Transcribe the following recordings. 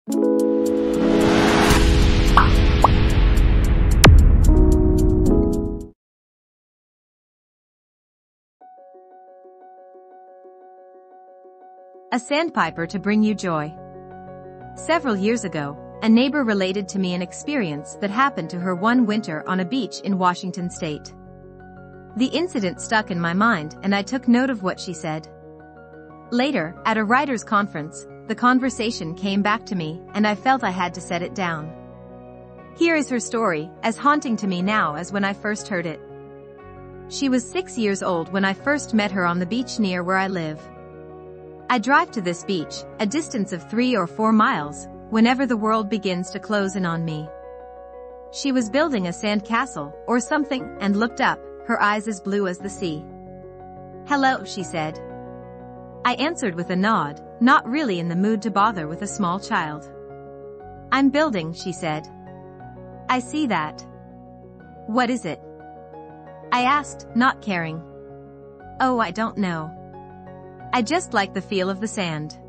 A sandpiper to bring you joy. Several years ago, a neighbor related to me an experience that happened to her one winter on a beach in Washington state. The incident stuck in my mind and I took note of what she said. Later, at a writers' conference, the conversation came back to me and I felt I had to set it down. Here is her story, as haunting to me now as when I first heard it. She was 6 years old when I first met her on the beach near where I live. I drive to this beach, a distance of 3 or 4 miles, whenever the world begins to close in on me. She was building a sand castle, or something, and looked up, her eyes as blue as the sea. "Hello," she said. I answered with a nod, not really in the mood to bother with a small child. "I'm building," she said. "I see that. What is it?" I asked, not caring. "Oh, I don't know. I just like the feel of the sand."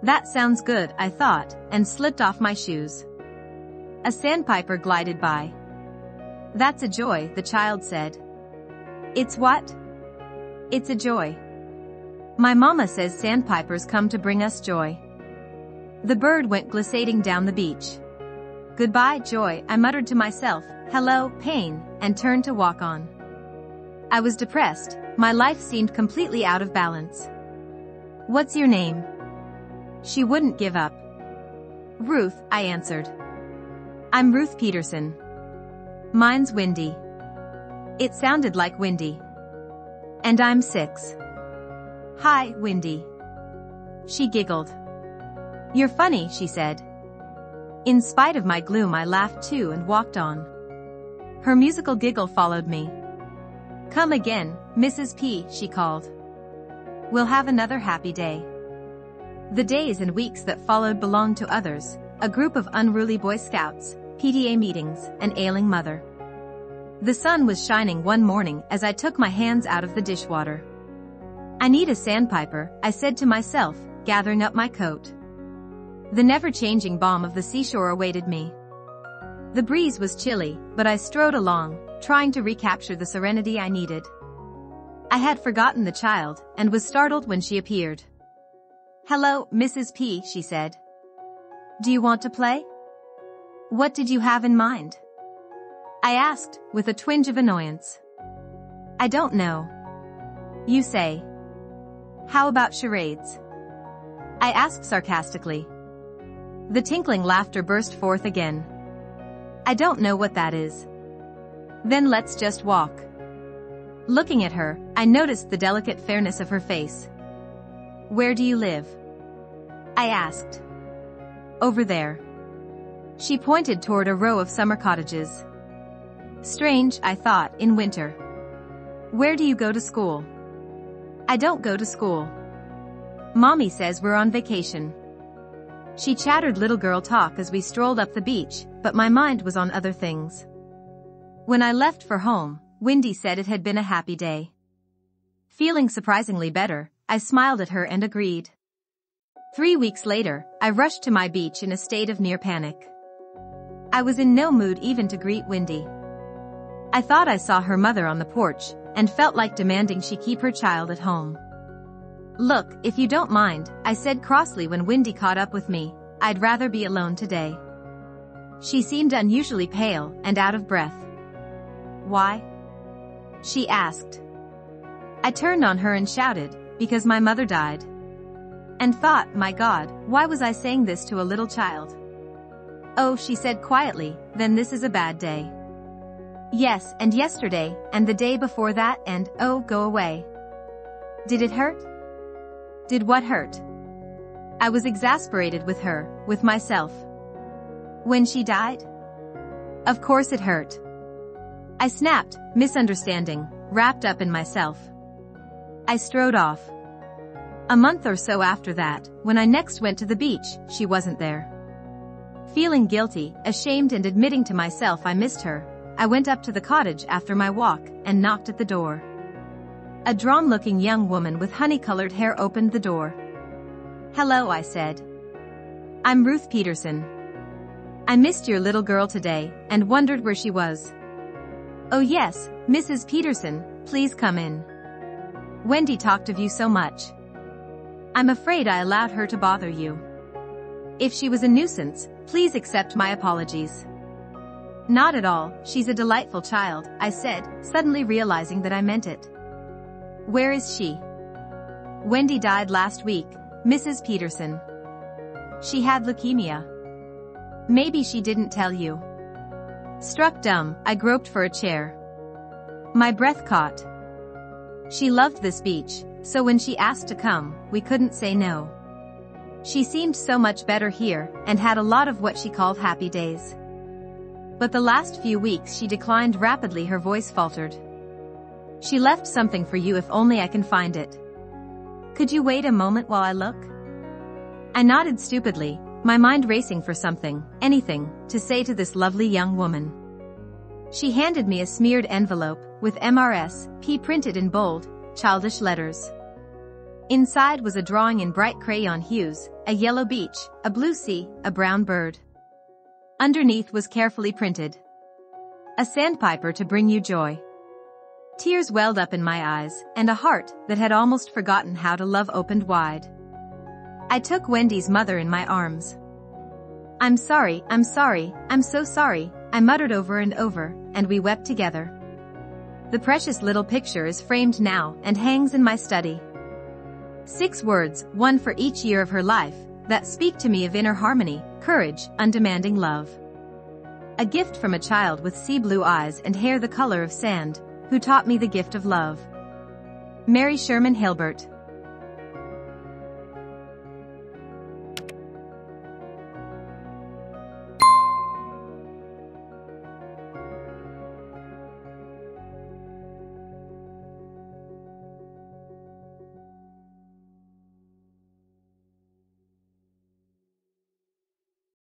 That sounds good, I thought, and slipped off my shoes. A sandpiper glided by. "That's a joy," the child said. "It's what?" "It's a joy. My mama says sandpipers come to bring us joy." The bird went glissading down the beach. "Goodbye, joy," I muttered to myself, "hello, pain," and turned to walk on. I was depressed, my life seemed completely out of balance. "What's your name?" She wouldn't give up. "Ruth," I answered. "I'm Ruth Peterson." "Mine's Windy." It sounded like Windy. "And I'm 6. "Hi, Windy." She giggled. "You're funny," she said. In spite of my gloom, I laughed too and walked on. Her musical giggle followed me. "Come again, Mrs. P," she called. "We'll have another happy day." The days and weeks that followed belonged to others, a group of unruly Boy Scouts, PTA meetings, an ailing mother. The sun was shining one morning as I took my hands out of the dishwater. "I need a sandpiper," I said to myself, gathering up my coat. The never-changing balm of the seashore awaited me. The breeze was chilly, but I strode along, trying to recapture the serenity I needed. I had forgotten the child, and was startled when she appeared. "Hello, Mrs. P," she said. "Do you want to play?" "What did you have in mind?" I asked, with a twinge of annoyance. "I don't know." "You say. How about charades?" I asked sarcastically. The tinkling laughter burst forth again. "I don't know what that is." "Then let's just walk." Looking at her, I noticed the delicate fairness of her face. "Where do you live?" I asked. "Over there." She pointed toward a row of summer cottages. Strange, I thought, in winter. "Where do you go to school?" "I don't go to school. Mommy says we're on vacation." She chattered little girl talk as we strolled up the beach, but my mind was on other things. When I left for home, Windy said it had been a happy day. Feeling surprisingly better, I smiled at her and agreed. 3 weeks later, I rushed to my beach in a state of near panic. I was in no mood even to greet Windy. I thought I saw her mother on the porch, and felt like demanding she keep her child at home. "Look, if you don't mind," I said crossly when Windy caught up with me, "I'd rather be alone today." She seemed unusually pale and out of breath. "Why?" she asked. I turned on her and shouted, "Because my mother died." And thought, my God, why was I saying this to a little child? "Oh," she said quietly, "then this is a bad day." "Yes, and yesterday, and the day before that, and, oh, go away." "Did it hurt?" "Did what hurt?" I was exasperated with her, with myself. "When she died?" "Of course it hurt." I snapped, misunderstanding, wrapped up in myself. I strode off. A month or so after that, when I next went to the beach, she wasn't there. Feeling guilty, ashamed and admitting to myself I missed her, I went up to the cottage after my walk, and knocked at the door. A drawn-looking young woman with honey-colored hair opened the door. "Hello," I said. I'm Ruth Peterson. I missed your little girl today and wondered where she was. Oh yes, Mrs. Peterson, please come in. Wendy talked of you so much. I'm afraid I allowed her to bother you. If she was a nuisance, please accept my apologies. Not at all, she's a delightful child, I said, suddenly realizing that I meant it. Where is she? Wendy died last week, Mrs. Peterson. She had leukemia. Maybe she didn't tell you. Struck dumb, I groped for a chair. My breath caught. She loved this beach, so when she asked to come, we couldn't say no. She seemed so much better here, and had a lot of what she called happy days. But the last few weeks she declined rapidly, her voice faltered. She left something for you if only I can find it. Could you wait a moment while I look? I nodded stupidly, my mind racing for something, anything, to say to this lovely young woman. She handed me a smeared envelope, with MRS.P printed in bold, childish letters. Inside was a drawing in bright crayon hues, a yellow beach, a blue sea, a brown bird. Underneath was carefully printed, "A sandpiper to bring you joy." Tears welled up in my eyes, and a heart that had almost forgotten how to love opened wide. I took Wendy's mother in my arms. I'm sorry, I'm so sorry, I muttered over and over, and we wept together. The precious little picture is framed now and hangs in my study. 6 words, one for each year of her life, that speak to me of inner harmony, courage, undemanding love. A gift from a child with sea blue eyes and hair the color of sand, who taught me the gift of love. Mary Sherman Hilbert.